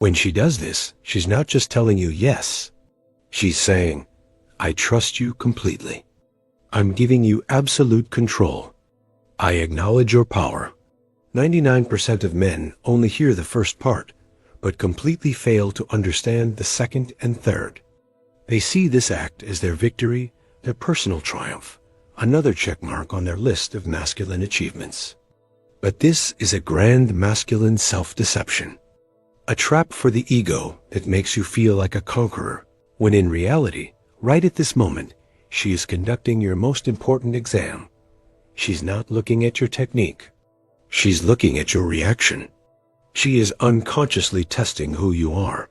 When she does this, she's not just telling you yes. She's saying, I trust you completely. I'm giving you absolute control. I acknowledge your power. 99% of men only hear the first part, but completely fail to understand the second and third. They see this act as their victory, their personal triumph, another checkmark on their list of masculine achievements. But this is a grand masculine self-deception, a trap for the ego that makes you feel like a conqueror, when in reality, right at this moment, she is conducting your most important exam. She's not looking at your technique. She's looking at your reaction. She is unconsciously testing who you are.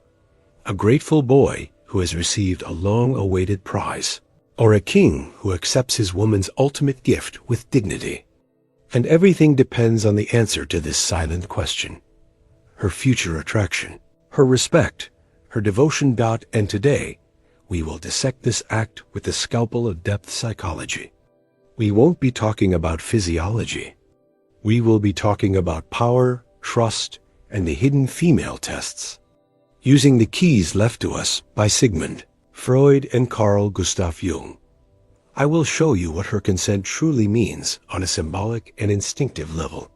A grateful boy who has received a long-awaited prize, or a king who accepts his woman's ultimate gift with dignity. And everything depends on the answer to this silent question. Her future attraction, her respect, her devotion. And today, we will dissect this act with the scalpel of depth psychology. We won't be talking about physiology. We will be talking about power, trust, and the hidden female tests. Using the keys left to us by Sigmund, Freud, and Carl Jung, I will show you what her consent truly means on a symbolic and instinctive level.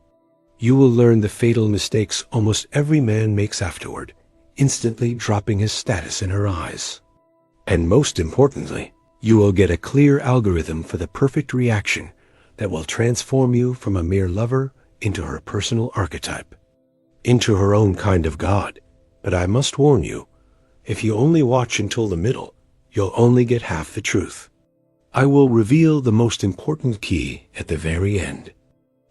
You will learn the fatal mistakes almost every man makes afterward, instantly dropping his status in her eyes. And most importantly, you will get a clear algorithm for the perfect reaction that will transform you from a mere lover into her personal archetype, into her own kind of God. But I must warn you, if you only watch until the middle, you'll only get half the truth. I will reveal the most important key at the very end.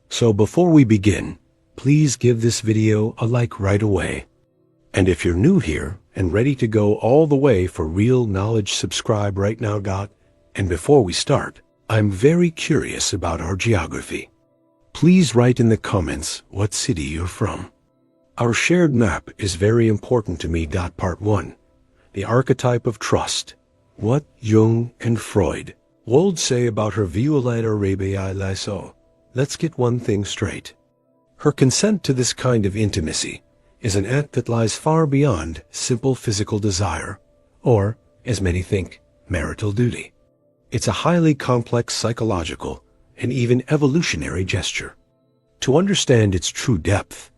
So before we begin, please give this video a like right away. And if you're new here and ready to go all the way for real knowledge, subscribe right now. And before we start, I'm very curious about our geography. Please write in the comments what city you're from. Our shared map is very important to me. Part 1. The archetype of trust. What Jung and Freud would say about her Violette Arabia Lyso. Let's get one thing straight. Her consent to this kind of intimacy is an act that lies far beyond simple physical desire, or, as many think, marital duty. It's a highly complex psychological and even evolutionary gesture. To understand its true depth,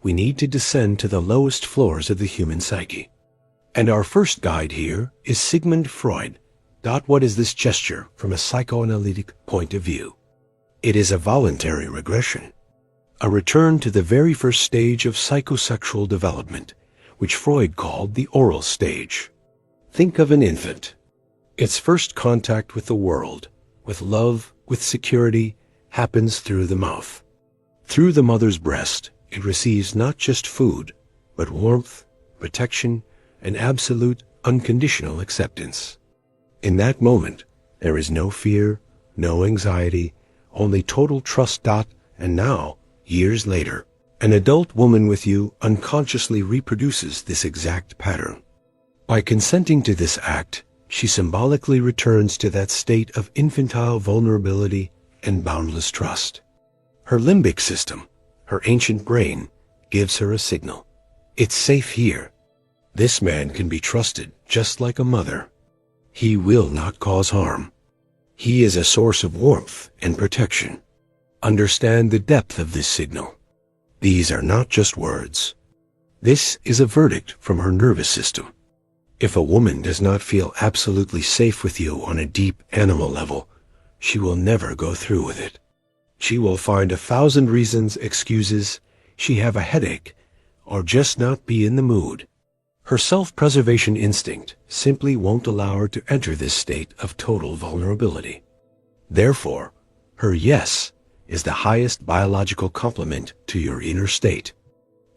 we need to descend to the lowest floors of the human psyche. And our first guide here is Sigmund Freud. What is this gesture from a psychoanalytic point of view? It is a voluntary regression, a return to the very first stage of psychosexual development, which Freud called the oral stage. Think of an infant. Its first contact with the world, with love, with security, happens through the mouth. Through the mother's breast, it receives not just food, but warmth, protection, and absolute, unconditional acceptance. In that moment, there is no fear, no anxiety, only total trust. And now, years later, an adult woman with you unconsciously reproduces this exact pattern. By consenting to this act, she symbolically returns to that state of infantile vulnerability and boundless trust. Her limbic system, her ancient brain, gives her a signal. It's safe here. This man can be trusted just like a mother. He will not cause harm. He is a source of warmth and protection. Understand the depth of this signal. These are not just words. This is a verdict from her nervous system. If a woman does not feel absolutely safe with you on a deep animal level, she will never go through with it. She will find 1,000 reasons, excuses, she have a headache, or just not be in the mood. Her self-preservation instinct simply won't allow her to enter this state of total vulnerability. Therefore, her yes is the highest biological compliment to your inner state.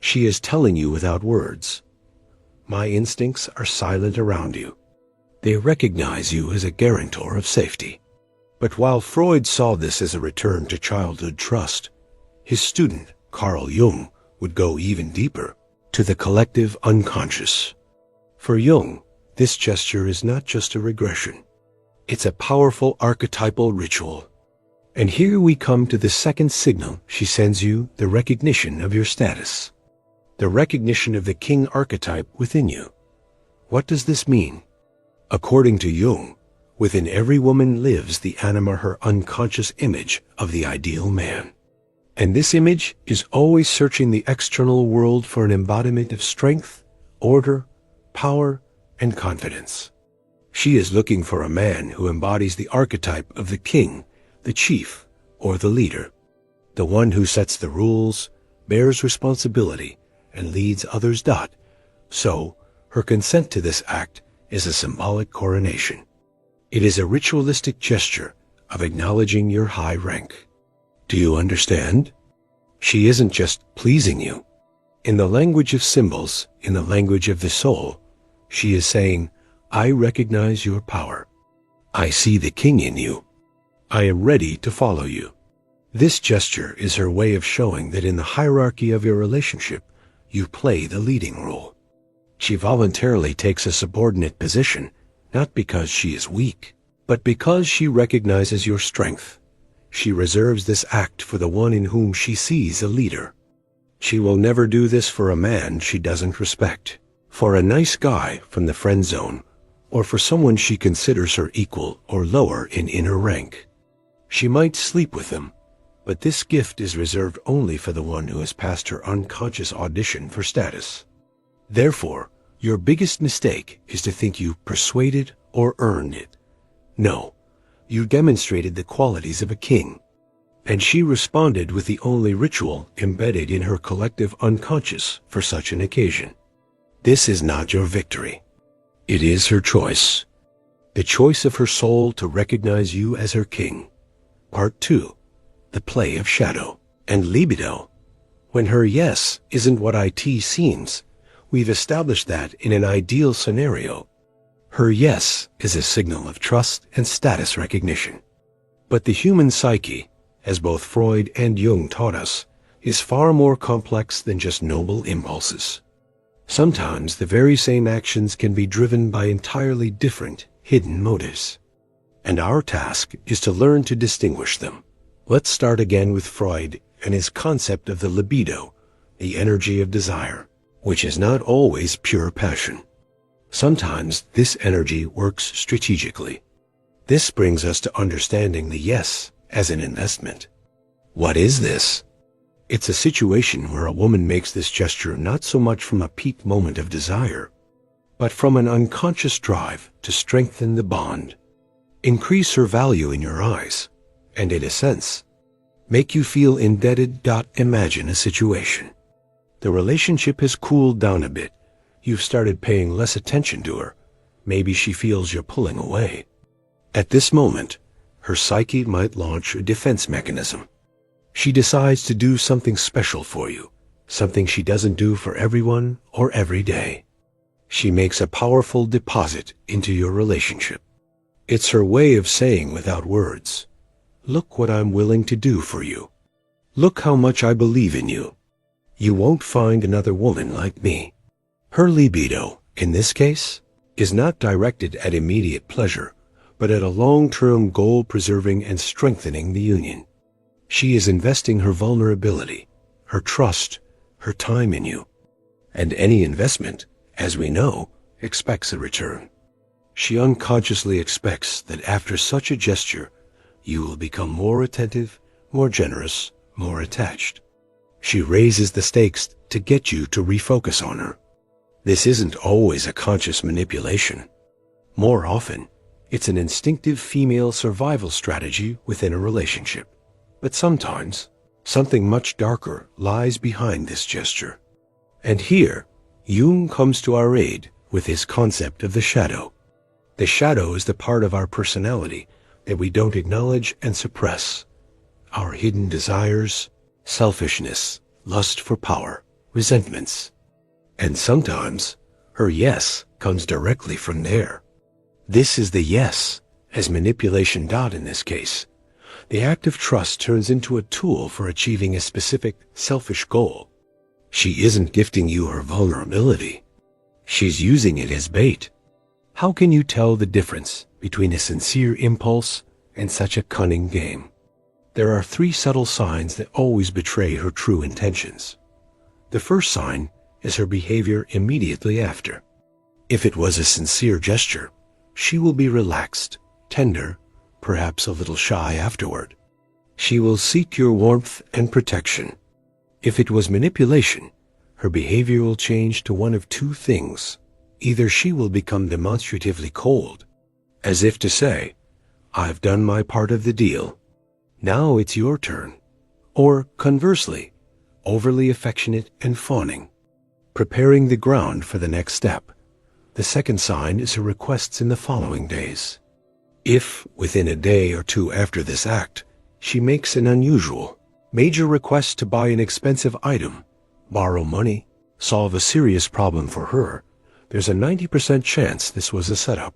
She is telling you without words, my instincts are silent around you. They recognize you as a guarantor of safety. But while Freud saw this as a return to childhood trust, his student, Carl Jung, would go even deeper, to the collective unconscious. For Jung, this gesture is not just a regression. It's a powerful archetypal ritual. And here we come to the second signal she sends you, the recognition of your status. the recognition of the king archetype within you. What does this mean? According to Jung, within every woman lives the anima, her unconscious image of the ideal man. And this image is always searching the external world for an embodiment of strength, order, power, and confidence. She is looking for a man who embodies the archetype of the king, the chief, or the leader, the one who sets the rules, bears responsibility, and leads others. So, her consent to this act is a symbolic coronation. It is a ritualistic gesture of acknowledging your high rank. Do you understand? She isn't just pleasing you. In the language of symbols, in the language of the soul, she is saying, I recognize your power. I see the king in you. I am ready to follow you. This gesture is her way of showing that in the hierarchy of your relationship, you play the leading role. She voluntarily takes a subordinate position, not because she is weak, but because she recognizes your strength. She reserves this act for the one in whom she sees a leader. She will never do this for a man she doesn't respect, for a nice guy from the friend zone, or for someone she considers her equal or lower in inner rank. She might sleep with them, but this gift is reserved only for the one who has passed her unconscious audition for status. Therefore, your biggest mistake is to think you persuaded or earned it. No, you demonstrated the qualities of a king, and she responded with the only ritual embedded in her collective unconscious for such an occasion. This is not your victory. It is her choice. The choice of her soul to recognize you as her king. Part 2. The play of shadow and libido. When her yes isn't what it seems, we've established that in an ideal scenario, her yes is a signal of trust and status recognition. But the human psyche, as both Freud and Jung taught us, is far more complex than just noble impulses. Sometimes the very same actions can be driven by entirely different, hidden motives. And our task is to learn to distinguish them. Let's start again with Freud and his concept of the libido, the energy of desire, which is not always pure passion. Sometimes this energy works strategically. This brings us to understanding the yes as an investment. What is this? It's a situation where a woman makes this gesture not so much from a peak moment of desire, but from an unconscious drive to strengthen the bond, increase her value in your eyes, and in a sense, make you feel indebted. Imagine a situation. The relationship has cooled down a bit. You've started paying less attention to her. Maybe she feels you're pulling away. At this moment, her psyche might launch a defense mechanism. She decides to do something special for you, something she doesn't do for everyone or every day. She makes a powerful deposit into your relationship. It's her way of saying without words, look what I'm willing to do for you. Look how much I believe in you. You won't find another woman like me. Her libido, in this case, is not directed at immediate pleasure, but at a long-term goal preserving and strengthening the union. She is investing her vulnerability, her trust, her time in you. And any investment, as we know, expects a return. She unconsciously expects that after such a gesture, you will become more attentive, more generous, more attached. She raises the stakes to get you to refocus on her. This isn't always a conscious manipulation. More often, it's an instinctive female survival strategy within a relationship. But sometimes, something much darker lies behind this gesture. And here, Jung comes to our aid with his concept of the shadow. The shadow is the part of our personality that we don't acknowledge and suppress. Our hidden desires, selfishness, lust for power, resentments. And sometimes, her yes comes directly from there. This is the yes, as manipulation. In this case, the act of trust turns into a tool for achieving a specific, selfish goal. She isn't gifting you her vulnerability. She's using it as bait. How can you tell the difference between a sincere impulse and such a cunning game? There are 3 subtle signs that always betray her true intentions. The first sign is her behavior immediately after. If it was a sincere gesture, she will be relaxed, tender, perhaps a little shy afterward. She will seek your warmth and protection. If it was manipulation, her behavior will change to one of two things. Either she will become demonstratively cold, as if to say, "I've done my part of the deal. Now it's your turn." Or, conversely, overly affectionate and fawning, preparing the ground for the next step. The second sign is her requests in the following days. If, within a day or two after this act, she makes an unusual, major request to buy an expensive item, borrow money, solve a serious problem for her, there's a 90% chance this was a setup.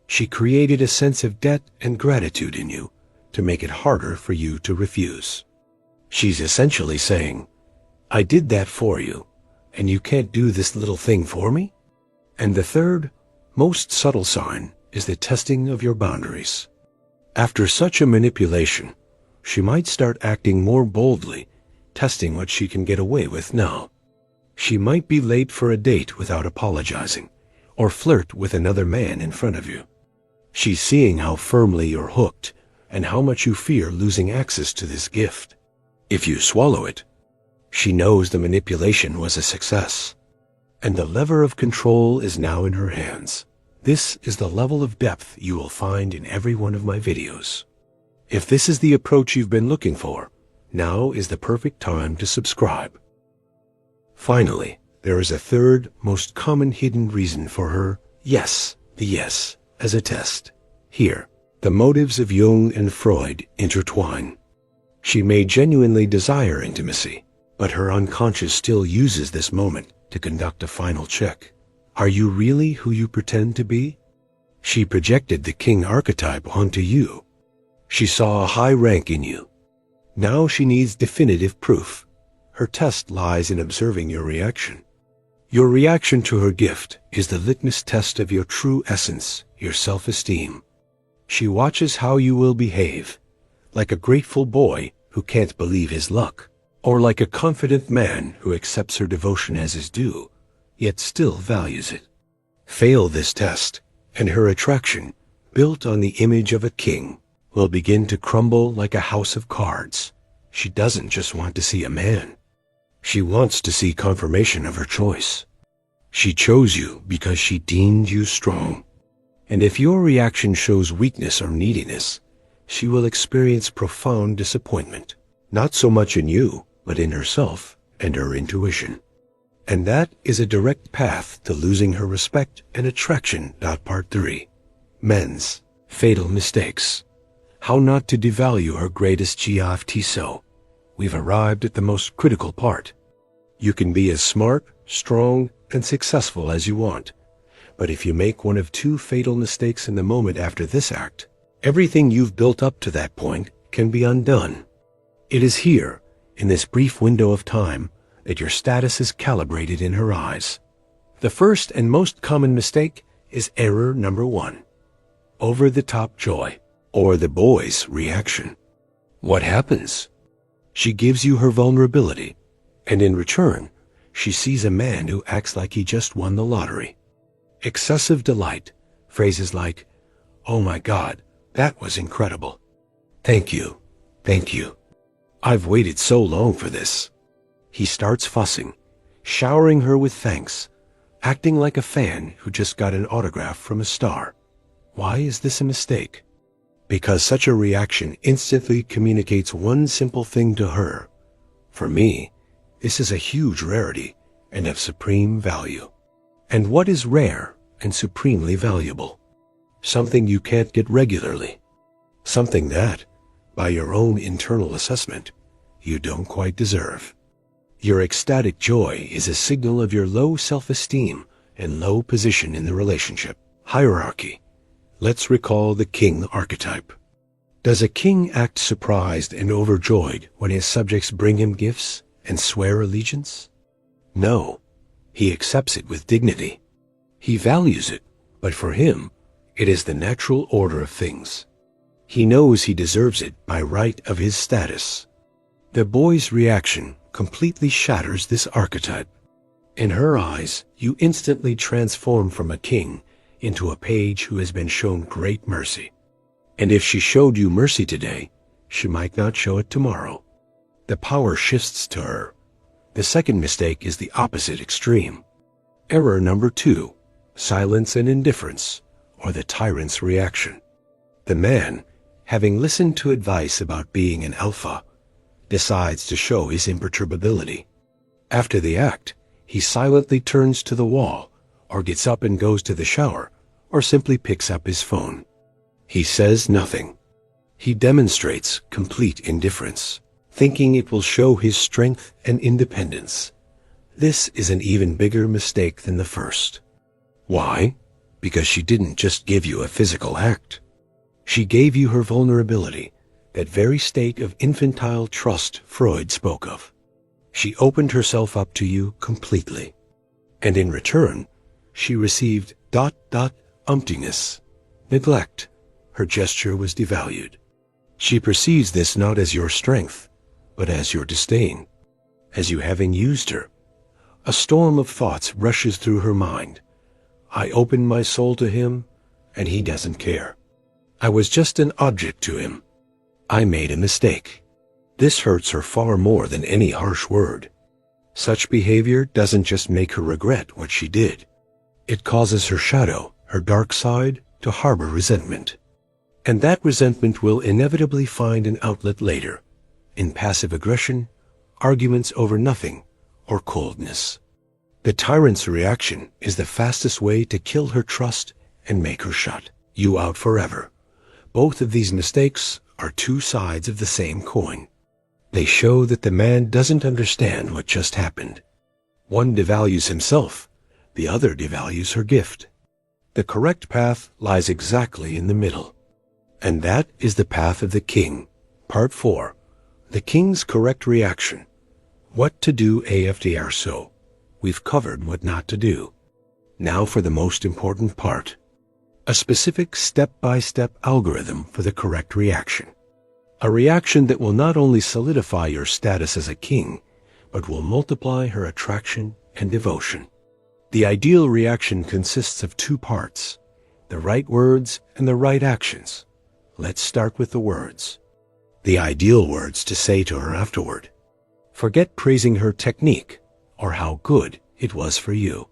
She created a sense of debt and gratitude in you to make it harder for you to refuse. She's essentially saying, "I did that for you, and you can't do this little thing for me?" And the third, most subtle sign is the testing of your boundaries. After such a manipulation, she might start acting more boldly, testing what she can get away with now. She might be late for a date without apologizing, or flirt with another man in front of you. She's seeing how firmly you're hooked and how much you fear losing access to this gift. If you swallow it, she knows the manipulation was a success, and the lever of control is now in her hands. This is the level of depth you will find in every one of my videos. If this is the approach you've been looking for, now is the perfect time to subscribe. Finally, there is a third, most common hidden reason for her yes, the yes, as a test. Here, the motives of Jung and Freud intertwine. She may genuinely desire intimacy, but her unconscious still uses this moment to conduct a final check. Are you really who you pretend to be? She projected the king archetype onto you. She saw a high rank in you. Now she needs definitive proof. Her test lies in observing your reaction. Your reaction to her gift is the litmus test of your true essence, your self-esteem. She watches how you will behave, like a grateful boy who can't believe his luck, or like a confident man who accepts her devotion as his due, yet still values it. Fail this test, and her attraction, built on the image of a king, will begin to crumble like a house of cards. She doesn't just want to see a man. She wants to see confirmation of her choice. She chose you because she deemed you strong. And if your reaction shows weakness or neediness, she will experience profound disappointment, not so much in you, but in herself and her intuition. And that is a direct path to losing her respect and attraction. Part 3. Men's fatal mistakes. How not to devalue her greatest gift. So, we've arrived at the most critical part. You can be as smart, strong, and successful as you want, but if you make one of two fatal mistakes in the moment after this act, everything you've built up to that point can be undone. It is here, in this brief window of time, that your status is calibrated in her eyes. The first and most common mistake is error number 1. Over-the-top joy, or the boy's reaction. What happens? She gives you her vulnerability, and in return, she sees a man who acts like he just won the lottery. Excessive delight, phrases like, "Oh my God, that was incredible. Thank you, thank you. I've waited so long for this." He starts fussing, showering her with thanks, acting like a fan who just got an autograph from a star. Why is this a mistake? Because such a reaction instantly communicates one simple thing to her. For me, this is a huge rarity and of supreme value. And what is rare and supremely valuable? Something you can't get regularly. Something that, by your own internal assessment, you don't quite deserve. Your ecstatic joy is a signal of your low self-esteem and low position in the relationship. Hierarchy. Let's recall the king archetype. Does a king act surprised and overjoyed when his subjects bring him gifts and swear allegiance? No, he accepts it with dignity. He values it, but for him, it is the natural order of things. He knows he deserves it by right of his status. The boy's reaction completely shatters this archetype. In her eyes, you instantly transform from a king into a page who has been shown great mercy. And if she showed you mercy today, she might not show it tomorrow. The power shifts to her. The second mistake is the opposite extreme. Error number 2, silence and indifference, or the tyrant's reaction. The man, having listened to advice about being an alpha, decides to show his imperturbability. After the act, he silently turns to the wall, or gets up and goes to the shower, or simply picks up his phone. He says nothing. He demonstrates complete indifference, thinking it will show his strength and independence. This is an even bigger mistake than the first. Why? Because she didn't just give you a physical act. She gave you her vulnerability, that very state of infantile trust Freud spoke of. She opened herself up to you completely. And in return, she received ... emptiness, neglect. Her gesture was devalued. She perceives this not as your strength, but as your disdain, as you having used her. A storm of thoughts rushes through her mind. I opened my soul to him, and he doesn't care. I was just an object to him. I made a mistake. This hurts her far more than any harsh word. Such behavior doesn't just make her regret what she did. It causes her shadow, her dark side, to harbor resentment. And that resentment will inevitably find an outlet later, in passive aggression, arguments over nothing, or coldness. The tyrant's reaction is the fastest way to kill her trust and make her shut you out forever. Both of these mistakes are two sides of the same coin. They show that the man doesn't understand what just happened. One devalues himself, the other devalues her gift. The correct path lies exactly in the middle. And that is the path of the king. Part 4. The king's correct reaction. What to do after so. We've covered what not to do. Now for the most important part. A specific step-by-step algorithm for the correct reaction. A reaction that will not only solidify your status as a king, but will multiply her attraction and devotion. The ideal reaction consists of 2 parts, the right words and the right actions. Let's start with the words. The ideal words to say to her afterward. Forget praising her technique or how good it was for you.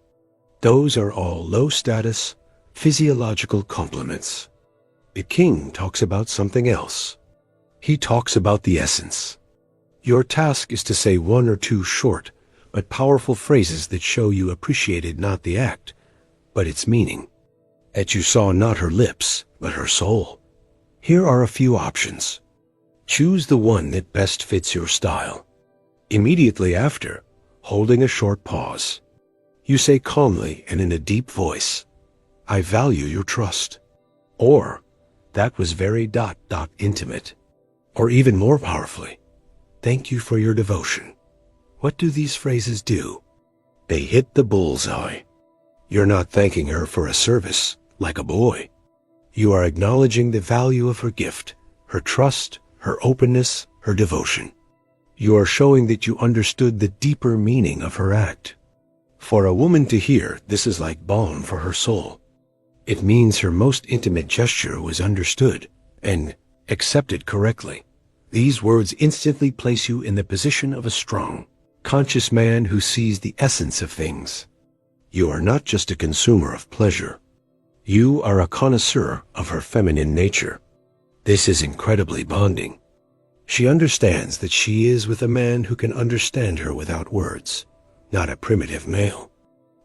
Those are all low-status, physiological compliments. The king talks about something else. He talks about the essence. Your task is to say 1 or 2 short but powerful phrases that show you appreciated not the act, but its meaning. That you saw not her lips, but her soul. Here are a few options. Choose the one that best fits your style. Immediately after, holding a short pause, you say calmly and in a deep voice, I value your trust. Or, that was very ... intimate. Or even more powerfully, thank you for your devotion. What do these phrases do? They hit the bullseye. You're not thanking her for a service, like a boy. You are acknowledging the value of her gift, her trust, her openness, her devotion. You are showing that you understood the deeper meaning of her act. For a woman to hear, this is like balm for her soul. It means her most intimate gesture was understood and accepted correctly. These words instantly place you in the position of a strong, conscious man who sees the essence of things. You are not just a consumer of pleasure. You are a connoisseur of her feminine nature. This is incredibly bonding. She understands that she is with a man who can understand her without words, not a primitive male.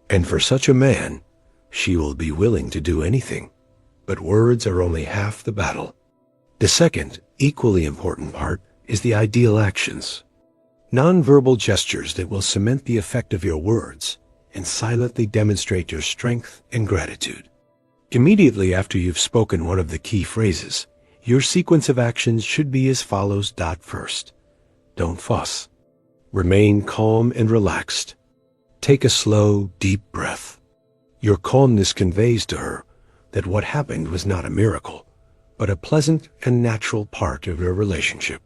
And for such a man, she will be willing to do anything. But words are only half the battle. The second, equally important part is the ideal actions. Nonverbal gestures that will cement the effect of your words and silently demonstrate your strength and gratitude. Immediately after you've spoken one of the key phrases, your sequence of actions should be as follows. First, don't fuss. Remain calm and relaxed. Take a slow, deep breath. Your calmness conveys to her that what happened was not a miracle, but a pleasant and natural part of your relationship.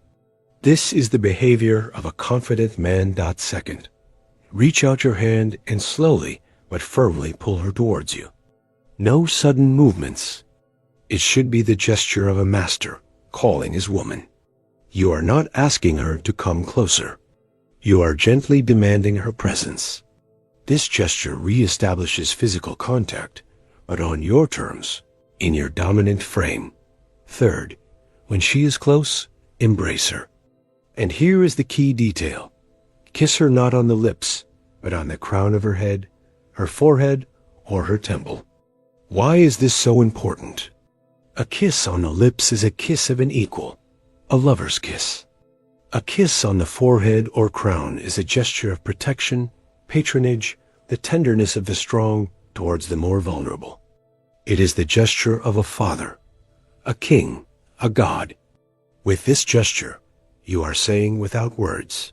This is the behavior of a confident man. Second, Reach out your hand and slowly but firmly pull her towards you. No sudden movements. It should be the gesture of a master calling his woman. You are not asking her to come closer. You are gently demanding her presence. This gesture reestablishes physical contact, but on your terms, in your dominant frame. Third, when she is close, embrace her. And here is the key detail. Kiss her not on the lips, but on the crown of her head, her forehead, or her temple. Why is this so important? A kiss on the lips is a kiss of an equal, a lover's kiss. A kiss on the forehead or crown is a gesture of protection, patronage, the tenderness of the strong towards the more vulnerable. It is the gesture of a father, a king, a god. With this gesture, you are saying without words,